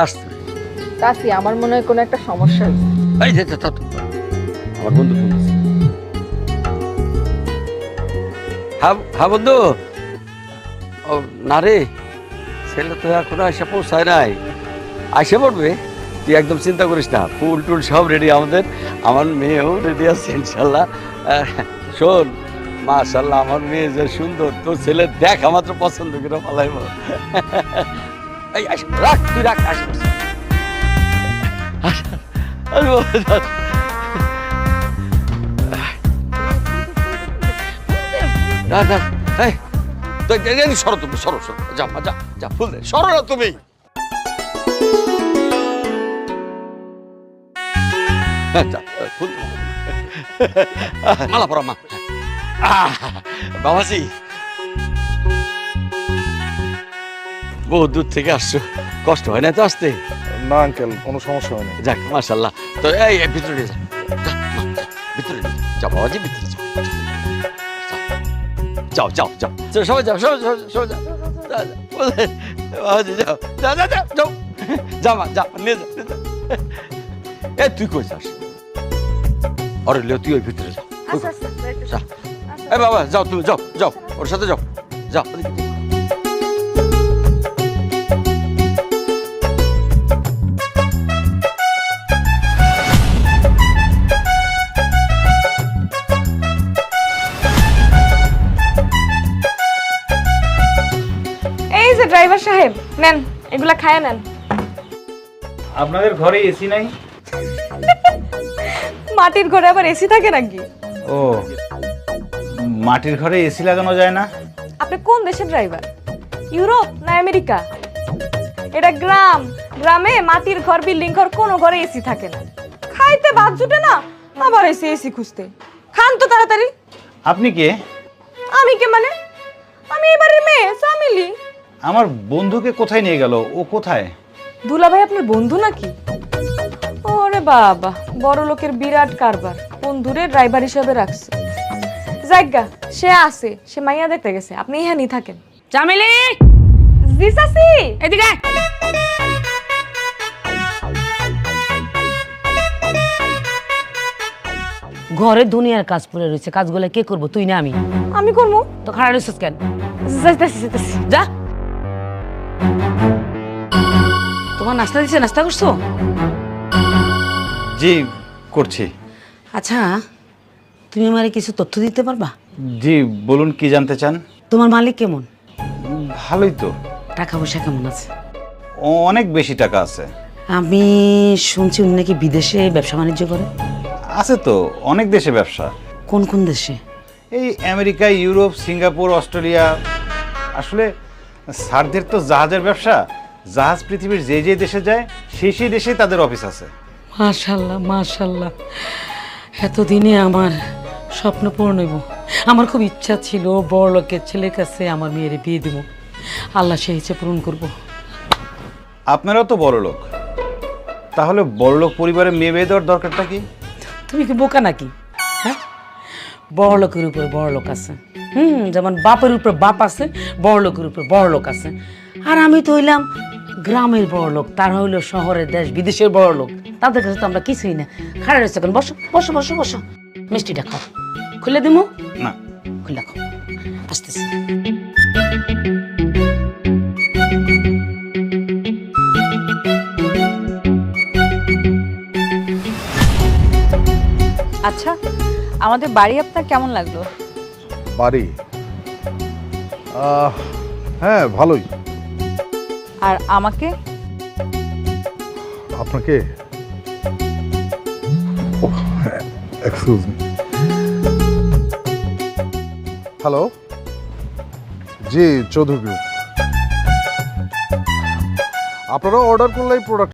আসছে কাশি আমার মনে হয় কোনো একটা সমস্যা হয়েছে। এই যে আমার বন্ধু ফোন দিচ্ছে। হ্যাঁ হ্যাঁ বন্ধু। ও না রে, ছেলে তো এখনো এসে পৌঁছায় নাই, আসে পড়বে। তুই একদম চিন্তা করিস না, ফুল টুল সব রেডি আমাদের, আমার মেয়েও রেডি আছে ইনশাল্লাহ। শোন, মাশাল্লাহ আমার মেয়ে যে সুন্দর, তোর ছেলে দেখা মাত্র পছন্দ করে পালাইব। এই রাখ, তুই রাখ, আসে না না, এই সরো তুমি, সরো সরো, যা যা যা, ফুল দে, সরো না তুমি। ফুল মালা পরা মা। বাবাজি, বহু দূর থেকে আসছো, কষ্ট হয় না তো আসতে? না আঙ্কেল, কোনো সমস্যা হয় না। যাক মাশাল্লাহ। তো এই ভিতরে যা, ভিতরে যাও বাবাজি, ভিতরে যাও, যাও যাও যাও, সবাই যাও, সবাই যাও, বাবাজি যাও, যা যা যা, যাও, যা মা, যা নিয়ে যা, এ তুই কই যাস? আরে লে, তুই ওই ভিতরে যাও। যা, এ বাবা যাও, তুমি যাও, যাও ওর সাথে যাও, যাও। এই যে ড্রাইভার সাহেব, নেন এগুলা খায়া নেন। আপনাদের ঘরে এসি নাই? মাটির ঘরে আবার এসি থাকে নাকি? ও, মাটির ঘরে এসি লাগানো যায় না? আপনি কোন দেশের ড্রাইভার? ইউরোপ না আমেরিকা? এটা গ্রাম, গ্রামে মাটির ঘর, বিল্ডিং ঘর, কোনো ঘরে এসি থাকে না। খাইতে ভাত জুটে না, আবার এসি এসি খুঁজতে। খান তো তাড়াতাড়ি। আপনি কে? আমি কে মানে? আমি এবারে মেয়ে সামিলি। আমার বন্ধুকে কোথায় নিয়ে গেল? ও কোথায়? দুলা ভাই আপনার বন্ধু নাকি? ওরে বাবা, বড় লোকের বিরাট কারবার, বন্ধুরে ড্রাইভার হিসেবে রাখছে। জায়গা সে আছে, সে মাইয়া দেখতে গেছে, আপনি এখানেই থাকেন। চামেলি, জি চাচি, এদিকে ঘরে দুনিয়ার কাজ পড়ে রয়েছে, কাজগুলো কে করবো? তুই না আমি? আমি করবো। তো খারাপ রয়েছিস কেন? যাইতাছি যাইতাছি। যা। তোমার নাস্তা দিচ্ছে, নাস্তা করছো? জি করছি। আচ্ছা, তুমি আমারে কিছু তথ্য দিতে পারবা? জি বলুন, কি জানতে চান? তোমার মালিক কেমন? ভালোই তো। টাকা পয়সা কেমন আছে? অনেক বেশি টাকা আছে। আমি শুনছি উনি নাকি বিদেশে ব্যবসা বাণিজ্য করে। আছে তো, অনেক দেশে ব্যবসা। কোন কোন দেশে? এই আমেরিকা, ইউরোপ, সিঙ্গাপুর, অস্ট্রেলিয়া। আসলে স্যারদের তো জাহাজের ব্যবসা, জাহাজ পৃথিবীর যে যে দেশে যায় সেই সেই দেশেই তাদের অফিস আছে। মাশাল্লাহ মাশাল্লাহ, এতদিনে আমার স্বপ্ন পূরণ হইব। আমার খুব ইচ্ছা ছিল বড় লোকের ছেলের কাছে আমার মেয়ের বিয়ে দিব। আল্লাহ সেই ইচ্ছা পূরণ করব। আপনারাও তো বড় লোক, তাহলে বড় লোক পরিবারে মেয়ে বিয়ে দেওয়ার দরকারটা কি? তুমি কি বোকা নাকি? হ্যাঁ, বড় লোকের উপরে বড় লোক আছে। যেমন বাপের উপরে বাপ আছে, বড় লোকের উপরে বড় লোক আছে। আর আমি তো হইলাম গ্রামের বড় লোক, তার হইলো শহরের দেশ বিদেশের বড় লোক। তাদের কাছে তো আমরা কিছুই না। খারাপ রয়েছে কেন? বসো বসো বসো বসো, মিষ্টিটা খাও। খুলে দিমু না, খুলে খাও। আসতেছি। আচ্ছা, আমাদের বাড়ি আপনার কেমন লাগলো? বাড়ি হ্যাঁ ভালোই। আর আমাকে? আপনাকে এক্সকিউজ মি। হ্যালো, জি চৌধুরী গ্রুপ। আপনারা অর্ডার করলে প্রোডাক্ট